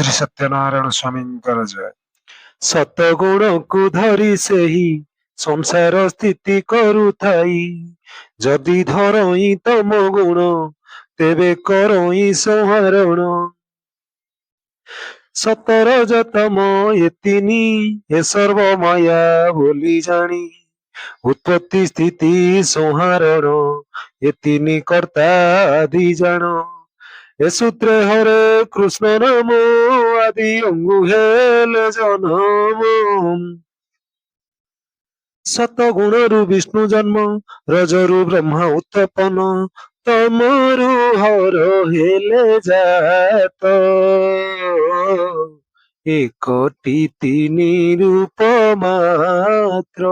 ଶ୍ରୀ ସତ୍ୟନାରାୟଣ ସ୍ୱାମୀଙ୍କର ଜୟ। ସତଗୁଣକୁ ଧରି ସେହି ସଂସାର ସ୍ଥିତି କରୁଥାଇ, ଯଦି ଧରଇ ତମ ଗୁଣ ତେବେ କରଇ ସଂହରଣ। ସତର ଯତମ ଏତିନି ଏ ସର୍ବ ମାୟା ବୋଲି ଜାଣି, ଉତ୍ପତ୍ତି ସ୍ଥିତି ସଂହାରଣ ଏତିନି କର୍ତ୍ତା ଆଦି ଜାଣ। ଏ ସୂତ୍ରେ ହରେ କୃଷ୍ଣ ନାମ ଆଦି ଅଙ୍ଗୁ ହେଲେ ଜନମ। ସତଗୁଣରୁ ବିଷ୍ଣୁ ଜନ୍ମ, ରଜରୁ ବ୍ରହ୍ମା ଉତ୍ପନ୍ନ, ତମରୁ ହର ହେଲେ ଜାତ। ଏକଟି ତିନି ରୂପ ମାତ୍ର,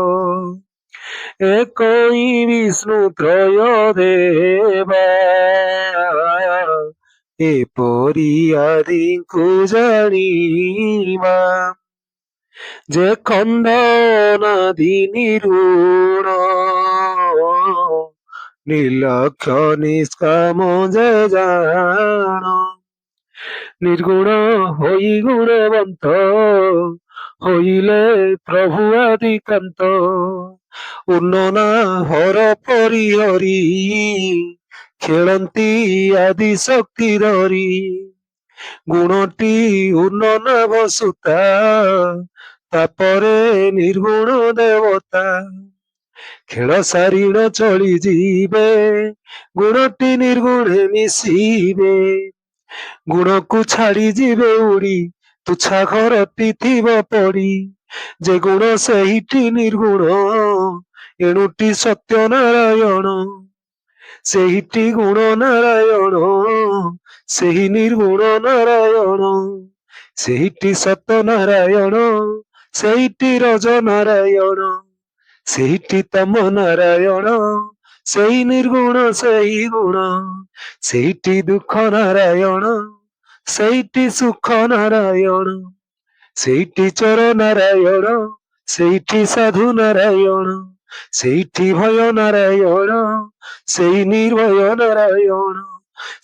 একই বিষ্ণু ত্রয় দেবা। এপরি আদিଙ୍କୁ জানিবা, যে খণ্ডনাদি নিরূঢ়, নির্লক্ষ নিষ্কাম যে জাণ। নির্গুণ হই গুণবন্ত, হইলে প্রভু আদিকান্ত। উন্ননা হর পরিহরি, খেলন্তি আদি শক্তি ধরি। গুণটি উন্ননা বসুতা, তাপরে নির্গুণ দেবতা। খেল সারিণ চলি ଯିବେ, গুণটি ନିର୍ଗୁଣେ ମିଶିବେ। ଗୁଣକୁ ଛାଡ଼ି ଯିବେ ଉଡ଼ି, ତୁଚ୍ଛା ଘରଟି ଥିବ ପଡ଼ି। ଯେ ଗୁଣ ସେହିଟି ନିର୍ଗୁଣ, ଏଣୁଟି ସତ୍ୟ ନାରାୟଣ। ସେହିଟି ଗୁଣ ନାରାୟଣ, ସେହି ନିର୍ଗୁଣ ନାରାୟଣ। ସେହିଟି ସତ ନାରାୟଣ, ସେହିଟି ରଜ ନାରାୟଣ। ସେହିଟି ତମ ନାରାୟଣ, ସେହି ନିର୍ଗୁଣ ସେହି ଗୁଣ। ସେହିଟି ଦୁଃଖ ନାରାୟଣ, ସେଇଟି ସୁଖ ନାରାୟଣ। ସେଇଟି ଚୋର ନାରାୟଣ, ସେଇଠି ସାଧୁ ନାରାୟଣ। ସେଇଠି ଭୟ ନାରାୟଣ, ସେଇ ନିର୍ଭୟ ନାରାୟଣ।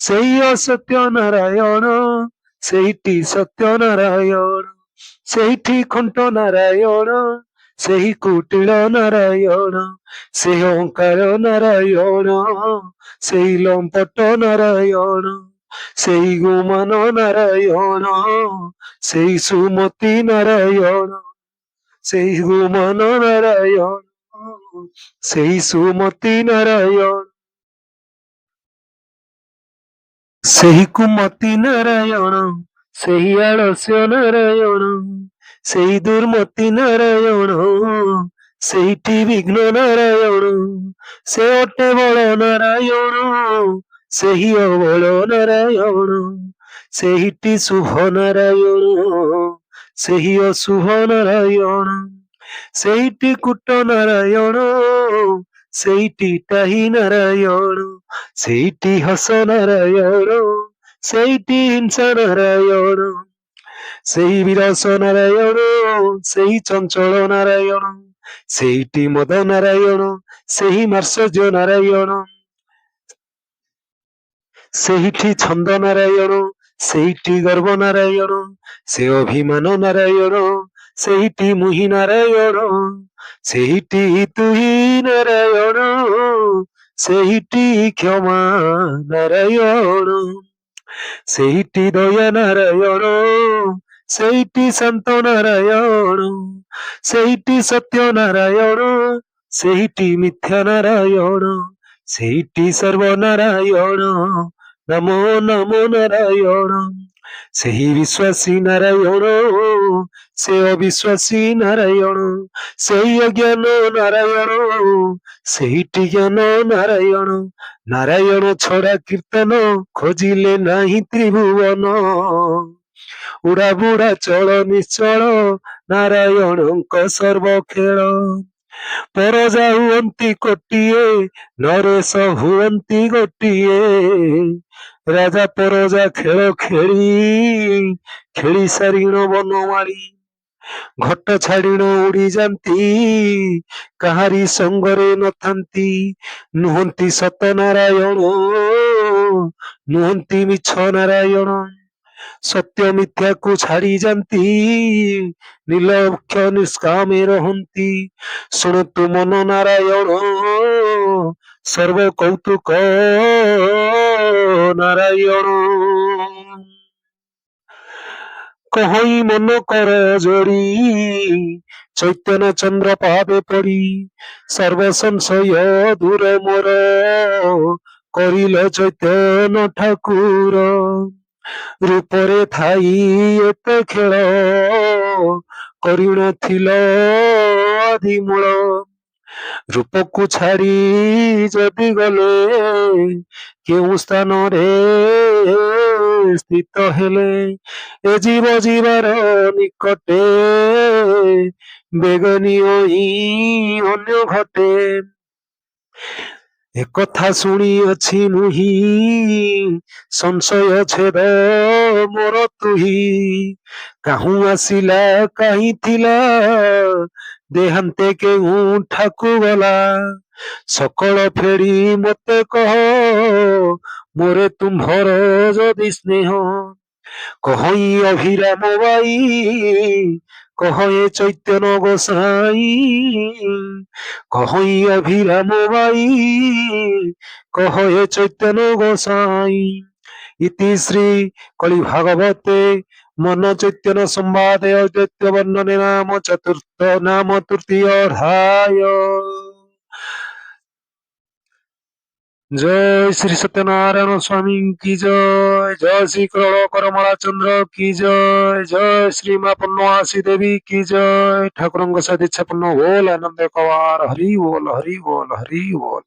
ସେଇ ଅସତ୍ୟ ନାରାୟଣ, ସେଇଟି ସତ୍ୟ ନାରାୟଣ। ସେଇଠି ଖୁଣ୍ଟ ନାରାୟଣ, ସେହି କୁଟିଳ ନାରାୟଣ। ସେହି ଅହଙ୍କାର ନାରାୟଣ, ସେହି ଲମ୍ପଟ ନାରାୟଣ। ସେହି ଗୁମାନ ନାରାୟଣ, ସେହି ସୁମତି ନାରାୟଣ। ସେହି ଗୁମାନ ନାରାୟଣ, ସେହି ସୁମତି ନାରାୟଣ। ସେହି କୁମତି ନାରାୟଣ, ସେହି ଆଳସ୍ୟ ନାରାୟଣ। ସେହି ଦୁର୍ମତି ନାରାୟଣ, ସେଇଠି ବିଘ୍ନ ନାରାୟଣ। ସେ ଅଟେ ବଳ ନାରାୟଣ, ସେହି ଅବଳ ନାରାୟଣ। ସେହିଟି ଶୁଭ ନାରାୟଣ, ସେହି ଅଶୁଭ ନାରାୟଣ। ସେଇଠି କୂଟ ନାରାୟଣ, ସେଇଠି ଟାହି ନାରାୟଣ। ସେଇଠି ହସ ନାରାୟଣ, ସେଇଠି ହିଂସା ନାରାୟଣ। ସେଇ ବିରସ ନାରାୟଣ, ସେଇ ଚଞ୍ଚଳ ନାରାୟଣ। ସେଇଠି ମଦ ନାରାୟଣ, ସେହି ମାର୍ଶର୍ଯ୍ୟ ନାରାୟଣ। ସେଇଠି ଛନ୍ଦ ନାରାୟଣ, ସେଇଠି ଗର୍ବ ନାରାୟଣ। ସେ ଅଭିମାନ ନାରାୟଣ, ସେଇଠି ମୁହିଁ ନାରାୟଣ। ସେଇଠି ତୁହି ନାରାୟଣ, ସେଇଠି କ୍ଷମା ନାରାୟଣ। ସେଇଠି ଦୟା ନାରାୟଣ, ସେଇଠି ଶାନ୍ତ ନାରାୟଣ। ସେଇଠି ସତ୍ୟ ନାରାୟଣ, ସେଇଠି ମିଥ୍ୟା ନାରାୟଣ। ସେଇଠି ସର୍ବ ନାରାୟଣ, ନମୋ ନମୋ ନାରାୟଣ। ସେହି ବିଶ୍ୱାସୀ ନାରାୟଣ, ସେ ଅବିଶ୍ୱାସୀ ନାରାୟଣ। ସେହି ଅଜ୍ଞାନ ନାରାୟଣ, ସେଇଠି ଜ୍ଞାନ ନାରାୟଣ। ନାରାୟଣ ଛଡ଼ା କୀର୍ତ୍ତନ, ଖୋଜିଲେ ନାହିଁ ତ୍ରିଭୁବନ। ଉଡ଼ା ବୁଡ଼ା ଚଳ ନିଶ୍ଚଳ, ନାରାୟଣଙ୍କ ସର୍ବ ଖେଳ। ପରଜା ହୁଅନ୍ତି କୋଟିଏ, ନରେଶ ହୁଅନ୍ତି ଗୋଟିଏ। ରାଜା ପରଜା ଖେଳ ଖେଳି, ଖେଳି ସାରିଣ ବନମାଳି। ଘଟ ଛାଡ଼ିଣ ଉଡ଼ି ଯାନ୍ତି, କାହାରି ସଙ୍ଗରେ ନଥାନ୍ତି। ନୁହନ୍ତି ସତ ନାରାୟଣ, ନୁହନ୍ତି ମିଛ ନାରାୟଣ। ସତ୍ୟ ମିଥ୍ୟାକୁ ଛାଡ଼ି ଯାନ୍ତି, ନିର୍ଲକ୍ଷ୍ୟ ନିଷ୍କାମେ ରହନ୍ତି। ଶୁଣନ୍ତୁ ମନ ନାରାୟଣ, ସର୍ବ କୌତୁକ ନାରାୟଣ। କହଇ ମନ କର ଯୋଡ଼ି, ଚୈତନ୍ୟ ଚନ୍ଦ୍ର ପାବେ ପଡ଼ି। ସର୍ବ ସଂଶୟ ଦୂର ମୋର, କରିଲ ଚୈତନ୍ୟ ଠାକୁର। ରୂପରେ ଥାଇ ଏତେ ଖେଳ, କରିନଥିଲ ଆଦିମୂଳ। ରୂପକୁ ଛାଡ଼ି ଯଦି ଗଲେ, କେଉଁ ସ୍ଥାନରେ ସ୍ଥିତ ହେଲେ। ଏ ଜୀବ ଜୀବାର ନିକଟେ, ବେଗ ନିୟଇ ଅନ୍ୟ ଘଟେ। ଏକଥା ଶୁଣିଅଛି ମୁହିଁ, ସଂଶୟ ଛେଦ ମୋର ତୁହି। କାହୁଁ ଆସିଲା କାହିଁ ଥିଲା, ଦେହାନ୍ତେ କେଉଁଠାକୁ ଗଲା। ସକଳ ଫେରି ମତେ କହ, ମୋରେ ତୁମ୍ଭର ଯଦି ସ୍ନେହ। କହଇ ଅଭିରାମ ବାଇ, କହ ଏ ଚୈତନ୍ୟ ଗୋସାଇ। କହଇ ଅଭିରାମ ବାଇ, କହ ଏ ଚୈତନ୍ୟ ଗୋସାଇ। ଇତି ଶ୍ରୀ କଳି ଭାଗବତେ ମନ ଚୈତନ୍ୟ ସମ୍ବାଦେ ଅଦ୍ୱୈତ ବର୍ଣ୍ଣନେ ନାମ ତୃତୀୟ অধ্যায়। जय श्री सत्यनारायण स्वामी की जय। जय श्री करमला चंद्र की जय। जय श्री माँ पन्नवासी देवी की जय। ठाकुर सदिच्छा पूर्ण बोल आनंद कवार हरि बोल हरि बोल हरि बोल।